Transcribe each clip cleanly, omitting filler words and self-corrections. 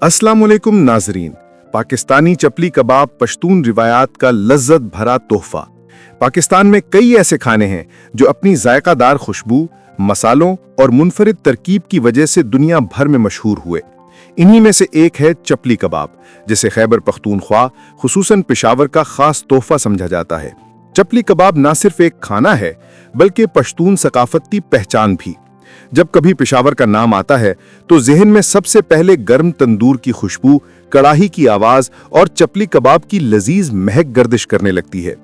अस्सलाम वालेकुम नाजरीन। पाकिस्तानी चपली कबाब पश्तून रिवायात का लज्जत भरा तोहफा। पाकिस्तान में कई ऐसे खाने हैं जो अपनी जायकादार खुशबू, मसालों और मुनफरिद तरकीब की वजह से दुनिया भर में मशहूर हुए। इन्हीं में से एक है चपली कबाब, जिसे खैबर पख्तूनख्वा खुसूसन पेशावर का खास तोहफा समझा जाता है। चपली कबाब ना सिर्फ एक खाना है बल्कि पश्तून सकाफती पहचान भी। जब कभी पेशावर का नाम आता है तो ज़हन में सबसे पहले गर्म तंदूर की खुशबू, कड़ाही की आवाज और चपली कबाब की लजीज महक गर्दिश करने लगती है।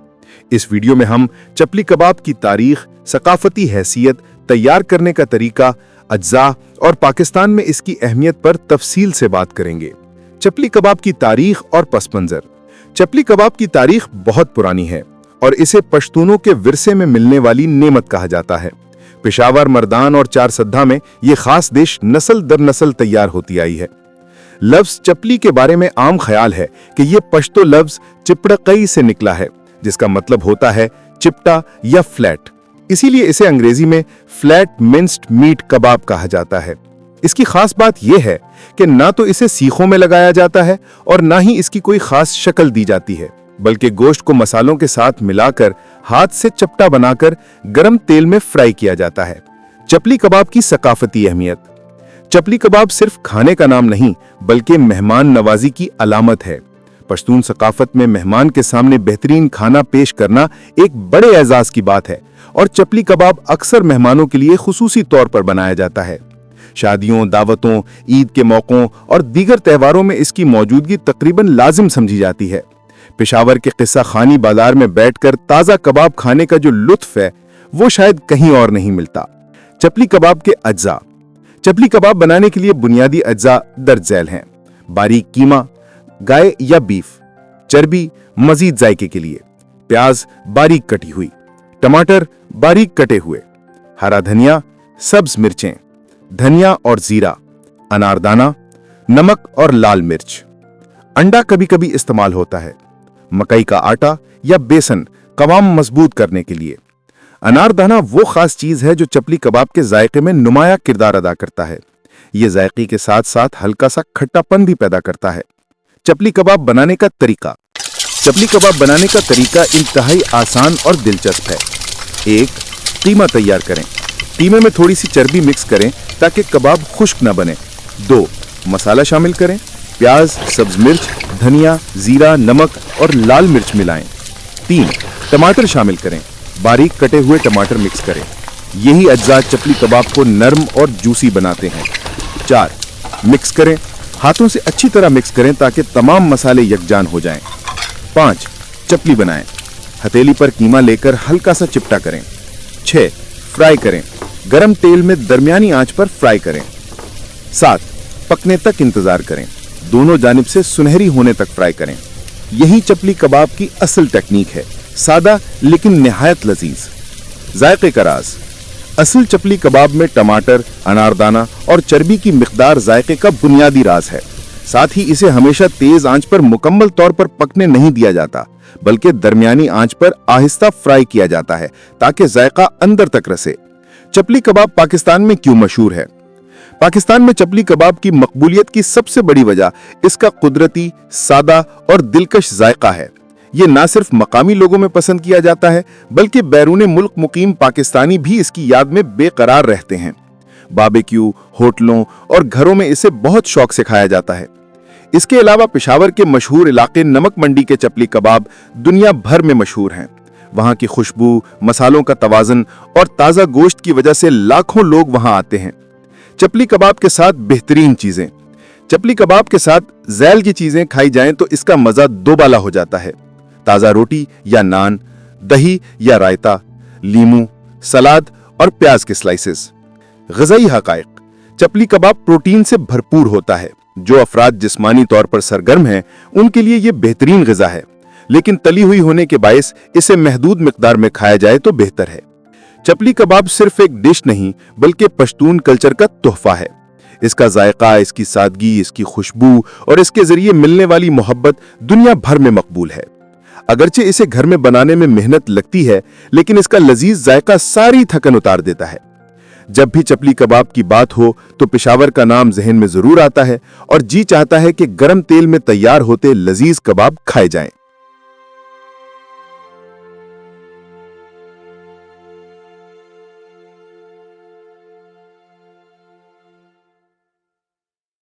इस वीडियो में हम चपली कबाब की तारीख, सकाफती हैसियत, तैयार करने का तरीका, अज्जा और पाकिस्तान में इसकी अहमियत पर तफसील से बात करेंगे। चपली कबाब की तारीख और पस मंजर। चपली कबाब की तारीख बहुत पुरानी है और इसे पश्तूनों के विरसे में मिलने वाली नेमत कहा जाता है। पेशावर, मर्दान और चारसद्दा में यह खास डिश नस्ल दर नस्ल तैयार होती आई है। लफ्ज चपली के बारे में आम ख्याल है कि यह पश्तो लफ्ज चिपड़कई से निकला है, जिसका मतलब होता है चिपटा या फ्लैट। इसीलिए इसे अंग्रेजी में फ्लैट मिंस्ड मीट कबाब कहा जाता है। इसकी खास बात यह है कि ना तो इसे सीखों में लगाया जाता है और ना ही इसकी कोई खास शक्ल दी जाती है, बल्कि गोश्त को मसालों के साथ मिलाकर हाथ से चपटा बनाकर गरम तेल में फ्राई किया जाता है। चपली कबाब की सकाफती अहमियत। चपली कबाब सिर्फ खाने का नाम नहीं बल्कि मेहमान नवाजी की अलामत है। पश्तून सकाफत में मेहमान के सामने बेहतरीन खाना पेश करना एक बड़े एजाज की बात है और चपली कबाब अक्सर मेहमानों के लिए खुसूसी तौर पर बनाया जाता है। शादियों, दावतों, ईद के मौकों और दीगर त्योहारों में इसकी मौजूदगी तकरीबन लाजिम समझी जाती है। पेशावर के किस्सा खानी बाजार में बैठकर ताज़ा कबाब खाने का जो लुत्फ है वो शायद कहीं और नहीं मिलता। चपली कबाब के अज्जा। चपली कबाब बनाने के लिए बुनियादी अज्जा दर्ज झैल हैं। बारीक कीमा, गाय या बीफ। चर्बी मजीद जायके के लिए। प्याज बारीक कटी हुई। टमाटर बारीक कटे हुए। हरा धनिया, सब्ज मिर्चें, धनिया और जीरा, अनारदाना, नमक और लाल मिर्च। अंडा कभी कभी इस्तेमाल होता है। मकई का आटा या बेसन कबाब मजबूत करने के लिए। अनारदाना वो खास चीज है जो चपली कबाब के जायके में नुमाया किरदार अदा करता है। ये जायके के साथ साथ हल्का सा खट्टापन भी पैदा करता है। चपली कबाब बनाने का तरीका। चपली कबाब बनाने का तरीका इंतहाई आसान और दिलचस्प है। 1. कीमा तैयार करें। कीमे में थोड़ी सी चर्बी मिक्स करें ताकि कबाब खुश्क न बने। 2. मसाला शामिल करें। प्याज, सब्ज मिर्च, धनिया, जीरा, नमक और लाल मिर्च मिलाएं। 3. टमाटर शामिल करें। बारीक कटे हुए टमाटर मिक्स करें। यही अज्जा चपली कबाब को नरम और जूसी बनाते हैं। 4. मिक्स करें। हाथों से अच्छी तरह मिक्स करें ताकि तमाम मसाले यकजान हो जाएं। 5. चपली बनाएं। हथेली पर कीमा लेकर हल्का सा चिपटा करें। 6. फ्राई करें। गरम तेल में दरमियानी आंच पर फ्राई करें। 7. पकने तक इंतजार करें। दोनों जानिब से सुनहरी होने तक फ्राई करें। यही चपली कबाब की असल टेक्निक है, सादा लेकिन निहायत लजीज। जायके का राज। असल चपली कबाब में टमाटर, अनारदाना और चर्बी की मिकदार जायके का बुनियादी राज है। साथ ही इसे हमेशा तेज आंच पर मुकम्मल तौर पर पकने नहीं दिया जाता, बल्कि दरमियानी आंच पर आहिस्ता फ्राई किया जाता है ताकि जायका अंदर तक रसे। चपली कबाब पाकिस्तान में क्यों मशहूर है? पाकिस्तान में चपली कबाब की मकबूलियत की सबसे बड़ी वजह इसका कुदरती, सादा और दिलकश जायका है। ये ना सिर्फ मकामी लोगों में पसंद किया जाता है बल्कि बैरून मुल्क मुकीम पाकिस्तानी भी इसकी याद में बेकरार रहते हैं। बारबेक्यू, होटलों और घरों में इसे बहुत शौक से खाया जाता है। इसके अलावा पेशावर के मशहूर इलाके नमक मंडी के चपली कबाब दुनिया भर में मशहूर हैं। वहाँ की खुशबू, मसालों का तवाज़ुन और ताज़ा गोश्त की वजह से लाखों लोग वहाँ आते हैं। चपली कबाब के साथ बेहतरीन चीजें। चपली कबाब के साथ झैल की चीजें खाई जाएं तो इसका मजा दोबाला हो जाता है। ताज़ा रोटी या नान, दही या रायता, लीमू, सलाद और प्याज के स्लाइसेस। ग़िज़ाई हक़ाइक़। चपली कबाब प्रोटीन से भरपूर होता है। जो अफराद जिस्मानी तौर पर सरगर्म हैं उनके लिए ये बेहतरीन ग़िज़ा है, लेकिन तली हुई होने के बायस इसे महदूद मिकदार में खाया जाए तो बेहतर है। चपली कबाब सिर्फ एक डिश नहीं बल्कि पश्तून कल्चर का तोहफा है। इसका जायका, इसकी सादगी, इसकी खुशबू और इसके जरिए मिलने वाली मोहब्बत दुनिया भर में मकबूल है। अगरचे इसे घर में बनाने में मेहनत लगती है, लेकिन इसका लजीज जायका सारी थकन उतार देता है। جب بھی چپلی کباب کی بات ہو تو پشاور کا نام ذہن میں ضرور آتا ہے اور جی چاہتا ہے کہ گرم تیل میں تیار ہوتے لذیذ کباب کھائے جائیں۔